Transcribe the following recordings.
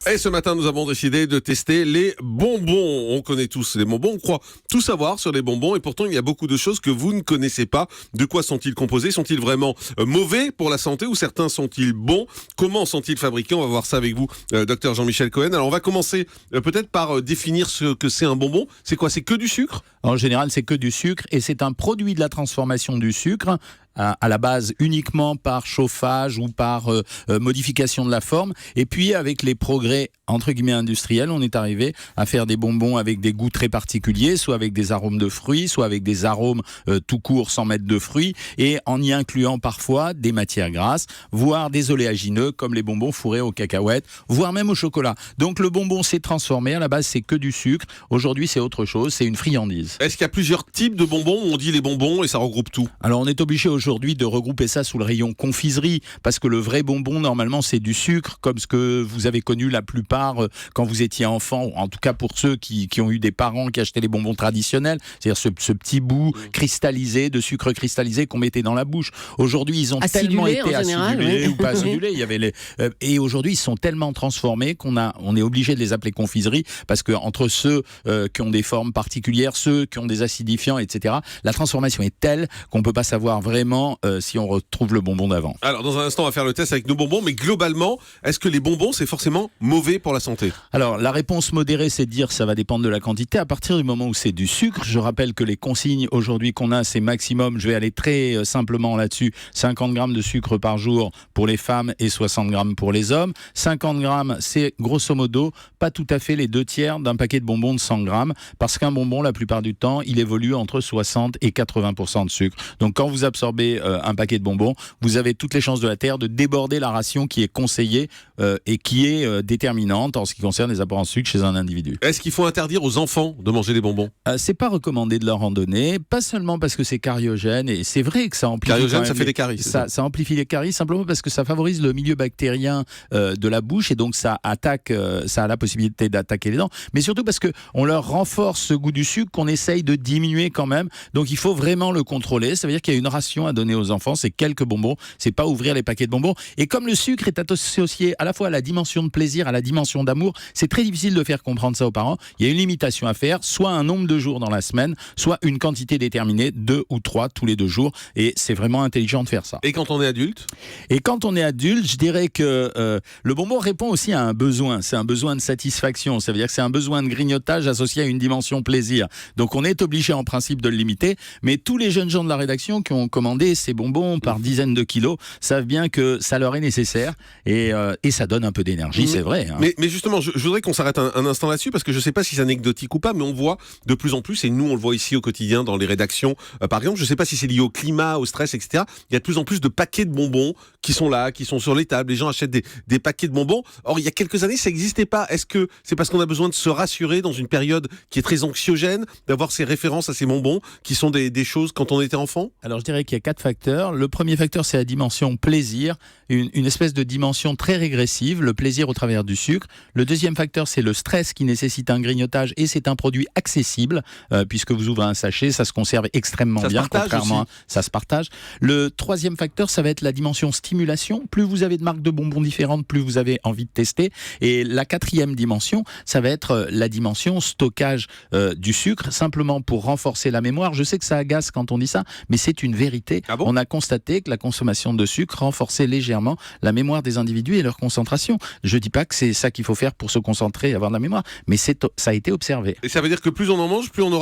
Et ce matin, nous avons décidé de tester les bonbons. On connaît tous les bonbons, on croit tout savoir sur les bonbons et pourtant il y a beaucoup de choses que vous ne connaissez pas. De quoi sont-ils composés? Sont-ils vraiment mauvais pour la santé ou certains sont-ils bons? Comment sont-ils fabriqués? On va voir ça avec vous, docteur Jean-Michel Cohen. Alors on va commencer peut-être par définir ce que c'est un bonbon. C'est quoi? C'est que du sucre? En général, c'est que du sucre et c'est un produit de la transformation du sucre à la base uniquement par chauffage ou par modification de la forme. Et puis avec les progrès entre guillemets industriels, on est arrivé à faire des bonbons avec des goûts très particuliers, soit avec des arômes de fruits, soit avec des arômes tout court sans mettre de fruits, et en y incluant parfois des matières grasses, voire des oléagineux comme les bonbons fourrés aux cacahuètes, voire même au chocolat. Donc le bonbon s'est transformé, à la base c'est que du sucre, aujourd'hui c'est autre chose, c'est une friandise. Est-ce qu'il y a plusieurs types de bonbons? On dit les bonbons et ça regroupe tout. Alors on est obligé aujourd'hui de regrouper ça sous le rayon confiserie, parce que le vrai bonbon normalement c'est du sucre, comme ce que vous avez connu la plupart quand vous étiez enfant, en tout cas pour ceux qui ont eu des parents qui achetaient les bonbons traditionnels, c'est-à-dire ce petit bout cristallisé, de sucre cristallisé qu'on mettait dans la bouche. Aujourd'hui ils ont tellement été acidulés, ou pas acidulés, il y avait et aujourd'hui ils sont tellement transformés on est obligé de les appeler confiserie, parce que entre ceux qui ont des formes particulières, ceux qui ont des acidifiants, etc., la transformation est telle qu'on peut pas savoir vraiment si on retrouve le bonbon d'avant. Alors dans un instant on va faire le test avec nos bonbons, mais globalement, est-ce que les bonbons c'est forcément mauvais pour la santé? Alors la réponse modérée, c'est de dire ça va dépendre de la quantité. À partir du moment où c'est du sucre, je rappelle que les consignes aujourd'hui qu'on a, c'est maximum, je vais aller très simplement là-dessus, 50 grammes de sucre par jour pour les femmes et 60 grammes pour les hommes. 50 grammes, c'est grosso modo pas tout à fait les 2/3 d'un paquet de bonbons de 100 grammes, parce qu'un bonbon, la plupart du temps, il évolue entre 60 et 80% de sucre. Donc quand vous absorbez un paquet de bonbons, vous avez toutes les chances de la Terre de déborder la ration qui est conseillée et qui est déterminante en ce qui concerne les apports en sucre chez un individu. Est-ce qu'il faut interdire aux enfants de manger des bonbons? C'est pas recommandé de leur en donner, pas seulement parce que c'est cariogène, et c'est vrai que ça amplifie. Cariogène, ça fait des caries. Ça amplifie les caries simplement parce que ça favorise le milieu bactérien de la bouche, et donc ça a la possibilité d'attaquer les dents, mais surtout parce que on leur renforce ce goût du sucre qu'on essaye de diminuer quand même. Donc il faut vraiment le contrôler. Ça veut dire qu'il y a une ration à donner aux enfants, c'est quelques bonbons, c'est pas ouvrir les paquets de bonbons. Et comme le sucre est associé à la fois à la dimension de plaisir, à la dimension d'amour, c'est très difficile de faire comprendre ça aux parents. Il y a une limitation à faire, soit un nombre de jours dans la semaine, soit une quantité déterminée, 2 ou 3 tous les 2 jours, et c'est vraiment intelligent de faire ça. Et quand on est adulte? Et quand on est adulte, je dirais que le bonbon répond aussi à un besoin, c'est un besoin de satisfaction, ça veut dire que c'est un besoin de grignotage associé à une dimension plaisir. Donc on est obligé en principe de le limiter, mais tous les jeunes gens de la rédaction qui ont commandé ces bonbons par dizaines de kilos savent bien que ça leur est nécessaire, et ça donne un peu d'énergie, c'est vrai. Hein. Mais justement, je voudrais qu'on s'arrête un instant là-dessus, parce que je ne sais pas si c'est anecdotique ou pas, mais on voit de plus en plus, et nous on le voit ici au quotidien dans les rédactions, par exemple, je ne sais pas si c'est lié au climat, au stress, etc. Il y a de plus en plus de paquets de bonbons qui sont là, qui sont sur les tables, les gens achètent des paquets de bonbons. Or, il y a quelques années, ça n'existait pas. Est-ce que c'est parce qu'on a besoin de se rassurer dans une période qui est très anxiogène, d'avoir ces références à ces bonbons, qui sont des choses quand on était enfant? Alors je dirais qu'il y a 4 facteurs. Le premier facteur, c'est la dimension plaisir, une espèce de dimension très régressive, le plaisir au travers du sucre. Le deuxième facteur, c'est le stress qui nécessite un grignotage, et c'est un produit accessible, puisque vous ouvrez un sachet, ça se conserve extrêmement bien, contrairement à ça se partage. Le troisième facteur, ça va être la dimension stimulation. Plus vous avez de marques de bonbons différentes, plus vous avez envie de tester. Et la quatrième dimension, ça va être la dimension stockage du sucre, simplement pour renforcer la mémoire. Je sais que ça agace quand on dit ça, mais c'est une vérité. Ah bon? On a constaté que la consommation de sucre renforçait légèrement la mémoire des individus et leur concentration. Je dis pas que c'est ça qu'il faut faire pour se concentrer et avoir de la mémoire, mais ça a été observé. Et ça veut dire que plus on en mange, plus on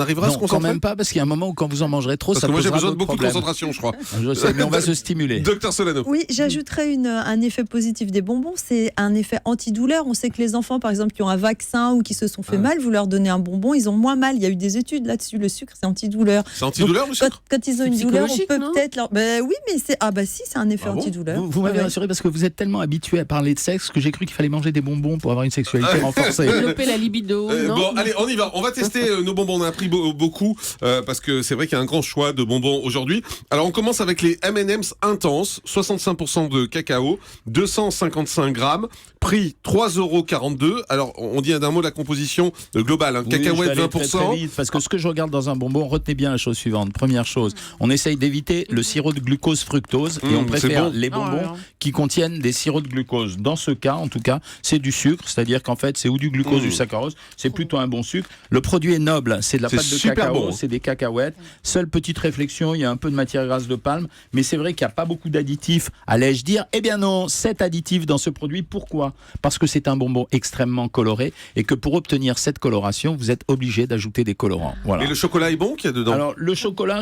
arrivera à se concentrer? Non, quand même pas, parce qu'il y a un moment où quand vous en mangerez trop, ça posera d'autres problèmes. Parce que moi j'ai besoin de beaucoup de concentration, je crois. Je sais, mais on va se stimuler. Docteur Solano. Oui, j'ajouterais un effet positif des bonbons, c'est un effet antidouleur. On sait que les enfants, par exemple, qui ont un vaccin ou qui se sont fait mal, vous leur donnez un bonbon, ils ont moins mal. Il y a eu des études là-dessus. Le sucre, c'est antidouleur. C'est antidouleur, le sucre? Quand ils ont une douleur, on peut peut-être leur... oui, mais c'est... c'est un effet antidouleur. Vous m'avez rassuré, parce que vous êtes tellement habitué à parler de sexe que j'ai cru qu'il fallait manger des bonbons pour avoir une sexualité renforcée. Développer la libido, non? Bon, allez, on y va. On va tester nos bonbons. On a appris beaucoup parce que c'est vrai qu'il y a un grand choix de bonbons aujourd'hui. Alors, on commence avec les M&M's Intense, 65% de cacao, 255 grammes, prix 3,42 €. Alors, on dit d'un mot la composition globale, Oui, cacahuètes je vais aller 20%. très vite, parce que ce que je regarde dans un bonbon, retenez bien la chose suivante. Première chose, on essaye d'éviter le sirop de glucose fructose et on préfère les bonbons qui contiennent des sirops de glucose. Dans ce cas, en tout cas, c'est du sucre, c'est-à-dire qu'en fait, c'est ou du glucose ou du saccharose, c'est plutôt un bon sucre. Le produit est noble, c'est de la pâte de cacao, c'est des cacahuètes. Seule petite réflexion, il y a un peu de matière grasse de palme, mais c'est vrai qu'il n'y a pas beaucoup d'additifs, allais-je dire. Eh bien non, 7 additifs dans ce produit. Pourquoi ? Parce que c'est un bonbon extrêmement coloré et que pour obtenir cette coloration, vous êtes obligé d'ajouter des colorants. Voilà. Et le chocolat est bon qu'il y a dedans ? Alors le chocolat,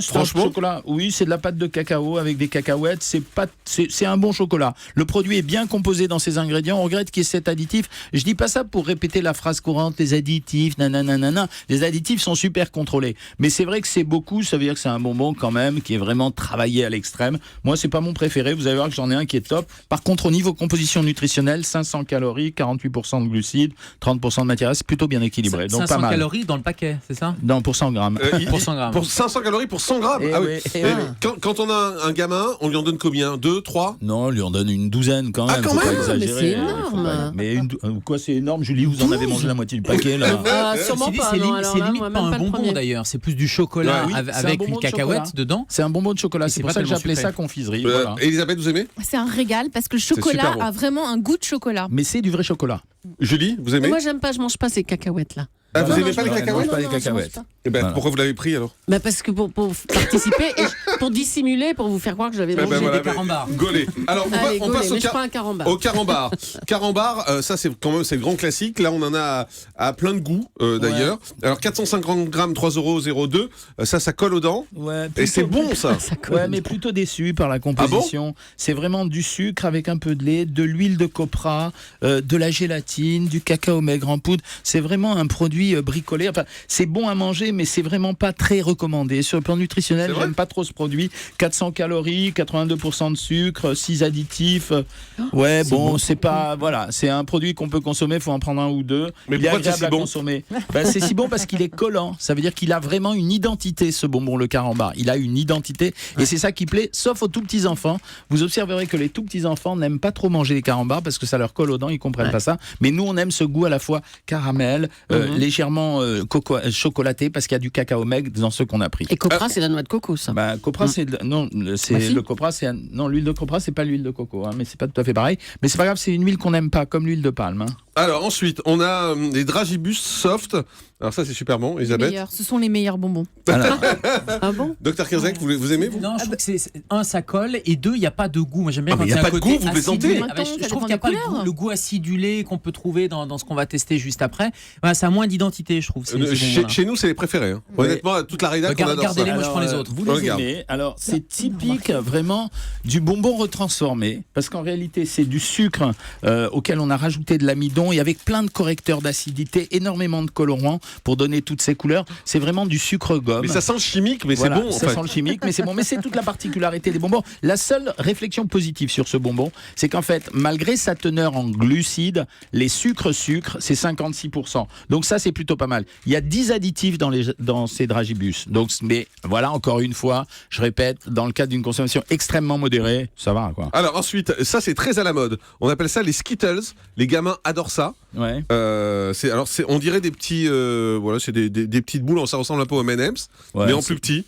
oui, c'est de la pâte de cacao avec des cacahuètes. C'est un bon chocolat. Le produit est bien composé dans ses ingrédients. On regrette qu'il y ait 7 additifs. Je dis pas ça pour répéter la phrase courante, les additifs, nanana. Les additifs sont super contrôlés. Mais c'est vrai que c'est beaucoup. Ça veut dire que c'est un bonbon quand même qui est vraiment travaillé à l'extrême. Moi, c'est pas mon préféré. Vous allez voir que j'en ai un qui est top. Par contre, au niveau composition nutritionnelle, 500 calories, 48% de glucides, 30% de matière grasse, c'est plutôt bien équilibré. Donc 500 pas mal. calories dans le paquet, c'est ça ? Non, pour 100 grammes. Pour 100 grammes. Pour 500 calories pour 100 grammes. Eh Ah oui. oui, eh Et oui. quand on a un gamin, on lui en donne combien ? 2, 3 ? Non, on lui en donne une douzaine quand même. Ah, quand faut pas même. exagérer. Mais c'est Faut énorme. pas- Mais quoi, c'est énorme, Julie, vous en avez mangé la moitié du paquet là. Sûrement pas. C'est non, limite, alors c'est là, limite moi, pas même un pas le bonbon premier. d'ailleurs, c'est plus du chocolat Ouais, oui, c'est un avec bonbon une de cacahuète chocolat. dedans. C'est un bonbon de chocolat, Et c'est c'est pour pas ça que tellement j'appelais sucré. ça confiserie. Voilà. Elisabeth, vous aimez ? C'est un régal parce que le super chocolat bon. a vraiment un goût de chocolat. Mais c'est du vrai chocolat. Julie, vous aimez ? Moi, j'aime pas, je mange pas ces cacahuètes là. Ah, vous Non, aimez non, pas les je mange cacahuètes ? pas les je mange cacahuètes. pas. Eh ben, Voilà. pourquoi vous l'avez pris alors ? Bah parce que pour participer et pour dissimuler, pour vous faire croire que j'avais Ben mangé voilà, des ben, carambars. Gaulé. Alors, Allez, on gaulé, passe mais je prends un carambar. au carambar. Carambar, ça c'est quand même c'est le grand classique. Là, on en a à plein de goûts d'ailleurs. Alors 450 grammes, 3,02 €. Ça colle aux dents. Ouais, Et c'est bon ça. Ouais, mais plutôt déçu par la composition. C'est vraiment du sucre avec un peu de lait, de l'huile de copra, de la gélatine, du cacao maigre en poudre. C'est vraiment un produit bricolé. Enfin, c'est bon à manger, mais c'est vraiment pas très recommandé. Sur le plan nutritionnel, C'est vrai j'aime pas trop ce produit. 400 calories, 82% de sucre, 6 additifs. Ouais, bon, c'est pas. Voilà, c'est un produit qu'on peut consommer, il faut en prendre un ou deux. Mais il est pourquoi c'est agréable si à bon consommer. Ben, c'est si bon parce qu'il est collant. Ça veut dire qu'il a vraiment une identité, ce bonbon, le carambar. Il a une identité et c'est ça qui plaît, sauf aux tout petits enfants. Vous observerez que les tout petits enfants n'aiment pas trop manger les carambars parce que ça leur colle aux dents, ils comprennent pas ça. Mais nous, on aime ce goût à la fois caramel, légèrement chocolaté parce qu'il y a du cacao maigre dans ce qu'on a pris. Et copra, c'est la noix de coco, ça. Bah, copra, c'est non, c'est Bah, si. le copra, c'est non, l'huile de copra, c'est pas l'huile de coco, hein, mais c'est pas tout à fait pareil. Mais c'est pas grave, c'est une huile qu'on n'aime pas, comme l'huile de palme. Hein. Alors ensuite, on a les dragibus soft. Alors ça c'est super bon, Les Elisabeth. meilleurs, ce sont les meilleurs bonbons. Alors, Ah bon? Docteur Kirzek, vous aimez vous ? Non, je trouve que un, ça colle, et deux, il n'y a pas de goût. Moi, j'aime bien Ah, quand mais il y a y a un pas de côté goût, vous plaisantez. acidulé. Attends, Je ça trouve dépend qu'il n'y a des pas couleurs. le goût acidulé qu'on peut trouver dans ce qu'on va tester juste après. Voilà, ça a moins d'identité, je trouve. Ces bonbons-là. Chez nous, c'est les préférés. Hein. Ouais. Honnêtement, toute la rédac, on adore ça. Regardez-les, moi je prends les autres. Vous On les regarde. aimez. Alors, c'est typique vraiment du bonbon retransformé, parce qu'en réalité, c'est du sucre auquel on a rajouté de l'amidon et avec plein de correcteurs d'acidité, énormément de colorants pour donner toutes ces couleurs. C'est vraiment du sucre gomme. Mais ça sent le chimique, mais Voilà, c'est bon en ça fait. sent le chimique, mais c'est bon. Mais c'est toute la particularité des bonbons. La seule réflexion positive sur ce bonbon, c'est qu'en fait, malgré sa teneur en glucides, les sucres, c'est 56%. Donc ça, c'est plutôt pas mal. Il y a 10 additifs dans ces dragibus. Donc, mais voilà, encore une fois, je répète, dans le cadre d'une consommation extrêmement modérée, ça va, quoi. Alors ensuite, ça c'est très à la mode. On appelle ça les Skittles. Les gamins adorent ça. Ouais. On dirait des petits, voilà, c'est des petites boules. Ça ressemble un peu aux M&M's, Ouais, mais en c'est- plus petit.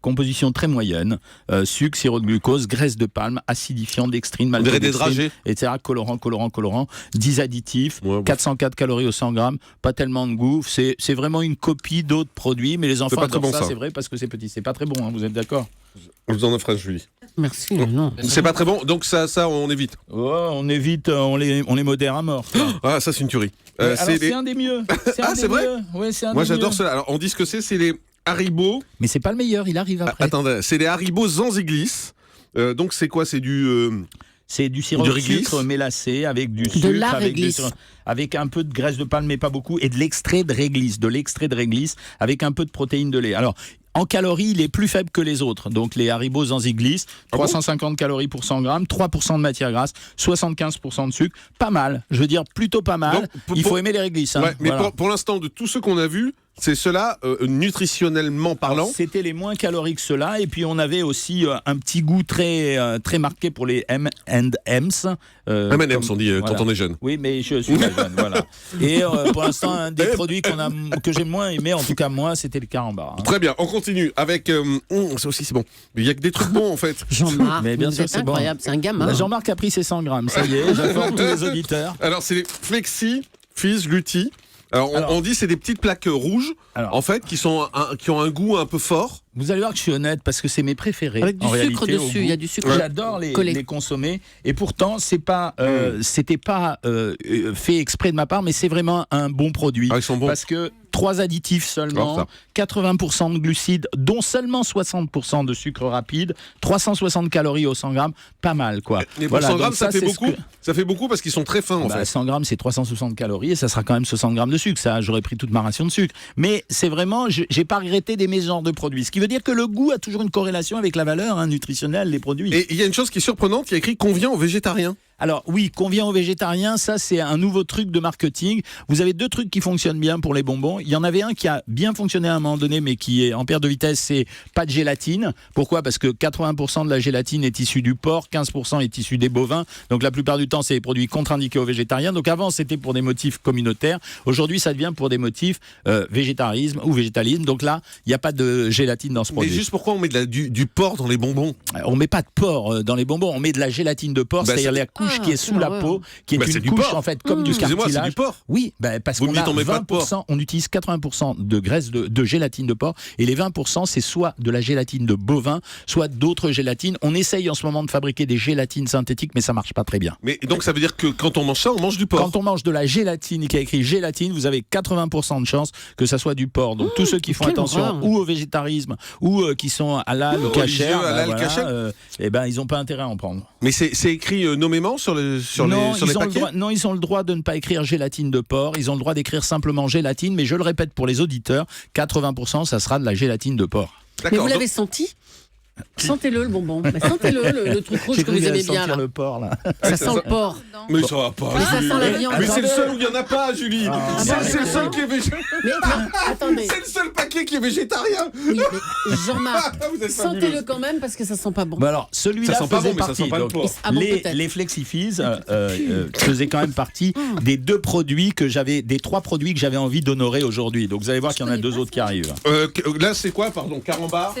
Composition très moyenne, sucre, sirop de glucose, graisse de palme, acidifiant, dextrine, On dirait des maltodextrine, dragées. etc. Colorant, 10 additifs, Ouais, bon. 404 calories au 100 grammes, pas tellement de goût. C'est vraiment une copie d'autres produits, mais les enfants pas très adorent bon, ça, ça. c'est vrai, parce que c'est petit. C'est pas très bon, hein, vous êtes d'accord? Je vous en offre un, Julie. Merci, non. C'est pas très bon, donc ça on évite. Oh, on évite, on les modère à mort. Ah, ça c'est une tuerie. Mais alors, c'est c'est les- un des mieux. Ah, c'est vrai? Ouais, c'est un Moi des j'adore mieux. cela. Alors on dit ce que c'est les Haribo. Mais c'est pas le meilleur, il arrive après. Attendez, c'est les Haribo Zanziglis. Donc c'est quoi? C'est du. C'est du sirop Du de réglisse. sucre mélacé avec du sucre, la avec, réglisse. avec un peu de graisse de palme, mais pas beaucoup, et de l'extrait de réglisse, avec un peu de protéines de lait. Alors, en calories, il est plus faible que les autres. Donc, les Haribo Zanziglis, Ah bon 350 calories pour 100 grammes, 3% de matière grasse, 75% de sucre. Pas mal. Je veux dire, plutôt pas mal. Donc, Il faut aimer les réglisses. Hein. Ouais, mais Voilà. pour l'instant, de tous ceux qu'on a vus, c'est ceux-là, nutritionnellement parlant. Alors, c'était les moins caloriques ceux-là, et puis on avait aussi un petit goût très très marqué pour les M&M's. M&M's, on dit voilà. quand on est jeune. Oui, mais je suis pas jeune, voilà. Et pour l'instant, un des produits que j'ai moins aimé, en tout cas moi, c'était le carambar. Très bien, on continue avec. Ça aussi, c'est bon. Mais il y a que des trucs bons en fait. Jean-Marc, Mais bien vous sûr, êtes c'est bon. incroyable, c'est un gamin. Jean-Marc a pris ses 100 grammes, ça y est, j'informe tous les auditeurs. Alors, c'est les Flexi Fizz Lutti. Alors, on dit c'est des petites plaques rouges, en fait, qui ont un goût un peu fort. Vous allez voir que je suis honnête parce que c'est mes préférés. Avec du en sucre réalité, au dessus, goût. il y a du sucre. J'adore collé. les consommer et pourtant c'était pas fait exprès de ma part, mais c'est vraiment un bon produit. Ah, ils sont bons. Parce que 3 additifs seulement, 80% de glucides, dont seulement 60% de sucre rapide, 360 calories au 100 grammes, pas mal quoi. Et pour 100 grammes, donc ça fait c'est beaucoup. Ça fait beaucoup parce qu'ils sont très fins en fait. 100 grammes, c'est 360 calories et ça sera quand même 60 grammes de sucre. Ça, j'aurais pris toute ma ration de sucre. Mais c'est vraiment, j'ai pas regretté d'aimer ce genre de produit. Ce qui veut dire que le goût a toujours une corrélation avec la valeur nutritionnelle des produits. Et il y a une chose qui est surprenante, il y a écrit convient aux végétariens. Alors oui, convient aux végétariens, ça c'est un nouveau truc de marketing. Vous avez 2 trucs qui fonctionnent bien pour les bonbons. Il y en avait un qui a bien fonctionné à un moment donné, mais qui est en perte de vitesse, c'est pas de gélatine. Pourquoi ? Parce que 80% de la gélatine est issue du porc, 15% est issue des bovins. Donc la plupart du temps, c'est des produits contre-indiqués aux végétariens. Donc avant, c'était pour des motifs communautaires. Aujourd'hui, ça devient pour des motifs végétarisme ou végétalisme. Donc là, il n'y a pas de gélatine dans ce produit. Mais juste pourquoi on met du porc dans les bonbons ? On met pas de porc dans les bonbons, on met de la gélatine de porc, c'est-à-dire la couche qui est sous la peau, qui est c'est une du couche porc. en fait comme du Excusez-moi, cartilage. c'est du porc. Oui, parce Vous qu'on me dites, a on met pas de porc. 20%, on utilise 80% de graisse de gélatine de porc et les 20% c'est soit de la gélatine de bovin, soit d'autres gélatines. On essaye en ce moment de fabriquer des gélatines synthétiques, mais ça marche pas très bien. Mais donc ça veut dire que quand on mange ça, on mange du porc. Quand on mange de la gélatine qui a écrit gélatine, vous avez 80% de chance que ça soit du porc. Donc tous ceux qui font quelle attention horreur. ou au végétarisme ou qui sont halal ou kasher, religieux, halal, kasher. ils ont pas intérêt à en prendre. Mais c'est écrit nommément sur les paquets. Non, ils ont le droit de ne pas écrire gélatine de porc. Ils ont le droit d'écrire simplement gélatine. Mais je le répète pour les auditeurs, 80% ça sera de la gélatine de porc. Mais D'accord. vous donc- l'avez senti ? Sentez-le le bonbon. Mais sentez-le le truc rouge J'ai que cru vous qu'il allait aimez bien sentir là. le porc là. Ça sent le porc. Mais ça va pas. Mais ça Julie. sent la viande. Mais c'est le seul où il n'y en a pas, Julie. C'est le attendez. seul qui est végétarien. Mais attendez. C'est le seul paquet qui est végétarien. Oui, mais Jean-Marc, Vous êtes sentez-le fabuleuse. quand même parce que ça sent pas bon. Bah alors, celui-là Ça sent pas faisait bon, mais ça partie. sent pas le Donc, porc. Ah bon, les peut-être. Flexifizz faisaient quand même partie des 2 produits des 3 produits que j'avais envie d'honorer aujourd'hui. Donc vous allez voir qu'il y en a 2 autres qui arrivent. Là, c'est quoi, pardon, carambar.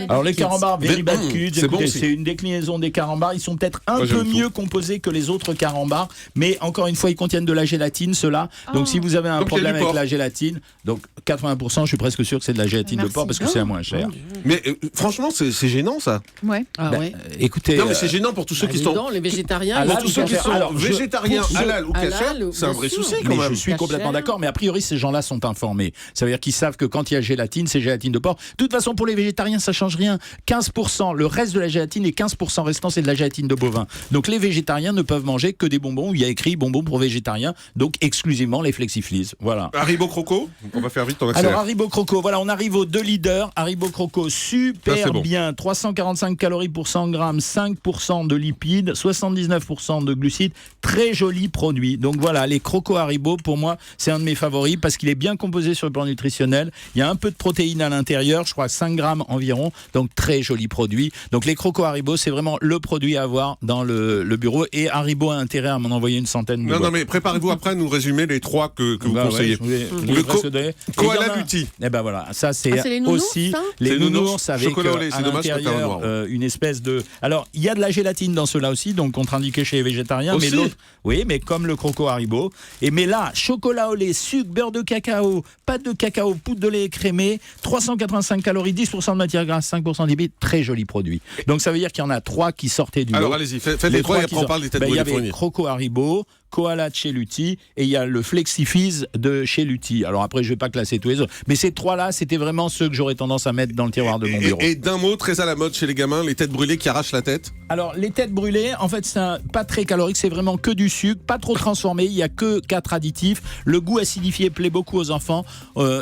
Alors les carambars Very Bad Kids, c'est bon écoutez, aussi. c'est une déclinaison des carambars. Ils sont peut-être un Moi, peu j'aime mieux composés que les autres carambars, mais encore une fois, ils contiennent de la gélatine, ceux-là. Donc si vous avez un Donc, il y a problème du avec porc. la gélatine, donc 80%, je suis presque sûr que c'est de la gélatine de Merci. porc parce que c'est la moins chère. Mais franchement, c'est gênant ça. Ouais. Ah ouais. Écoutez, Non, mais c'est gênant pour tous ceux Bah, qui dis sont. donc, les végétariens, Ah, ils là, ont Tous tout ceux à qui faire. sont Alors, végétariens, pour ceux- halal ou halal, kasher, c'est un vrai bien sûr. souci quand mais même. je suis complètement Kasher. d'accord, mais a priori ces gens-là sont informés. Ça veut dire qu'ils savent que quand il y a gélatine, c'est gélatine de porc. De toute façon, pour les végétariens, ça change rien. 15%, le reste de la gélatine et 15% restant, c'est de la gélatine de bovin. Donc les végétariens ne peuvent manger que des bonbons où il y a écrit bonbons pour végétariens, donc exclusivement les Flexifizz. Voilà. Haribo Croco, on va faire vite, on Alors accélère. Haribo Croco, voilà, on arrive aux 2 leaders. Haribo Croco, Ça, super c'est bon. bien, 345 calories pour 100 grammes, 5% de lipides, 79% de glucides, très joli produit. Donc voilà, les Croco Haribo, pour moi, c'est un de mes favoris parce qu'il est bien composé sur le plan nutritionnel. Il y a un peu de protéines à l'intérieur, je crois 5 grammes environ, donc très joli produit. Donc les Croco Haribo, c'est vraiment le produit à avoir dans le bureau et Haribo a intérêt à m'en envoyer une centaine de Non, boîtes. mais préparez-vous après à nous résumer les 3 que vous Bah ouais, conseillez. je vais Le presque donner. Et Koala il y en a- Lutti. Eh ben voilà, ça c'est Ah, c'est les nounours, aussi ça les C'est nounours, nounours avec chocolat au lait, à c'est dommage quand t'as un l'intérieur noir. une espèce de. Alors il y a de la gélatine dans ceux-là aussi, donc contre-indiqué chez les végétariens. Aussi Mais l'autre, oui, mais comme le Croco Haribo. Mais là, chocolat au lait, sucre, beurre de cacao, pâte de cacao, poudre de lait écrémé, 385 calories, 10% de matière grasse, 5% de lipides, très joli produit. Donc ça veut dire qu'il y en a 3 qui sortaient du lot. Alors allez-y, faites les 3 et après on parle des têtes Il y brûlées avait fournies. Croco Haribo, Koala de chez Lutti et il y a le Flexifizz de chez Lutti. Alors après, je vais pas classer tous les autres, mais ces 3-là, c'était vraiment ceux que j'aurais tendance à mettre dans le tiroir de mon bureau. Et d'un mot, très à la mode chez les gamins, les têtes brûlées qui arrachent la tête. Alors, les têtes brûlées, en fait, c'est pas très calorique, c'est vraiment que du sucre, pas trop transformé, il y a que 4 additifs. Le goût acidifié plaît beaucoup aux enfants.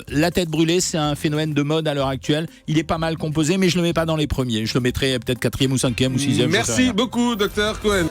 La tête brûlée, c'est un phénomène de mode à l'heure actuelle. Il est pas mal composé, mais je le mets pas dans les premiers. Je le mettrai peut-être 4e ou 5e ou 6e. Merci beaucoup, docteur Cohen.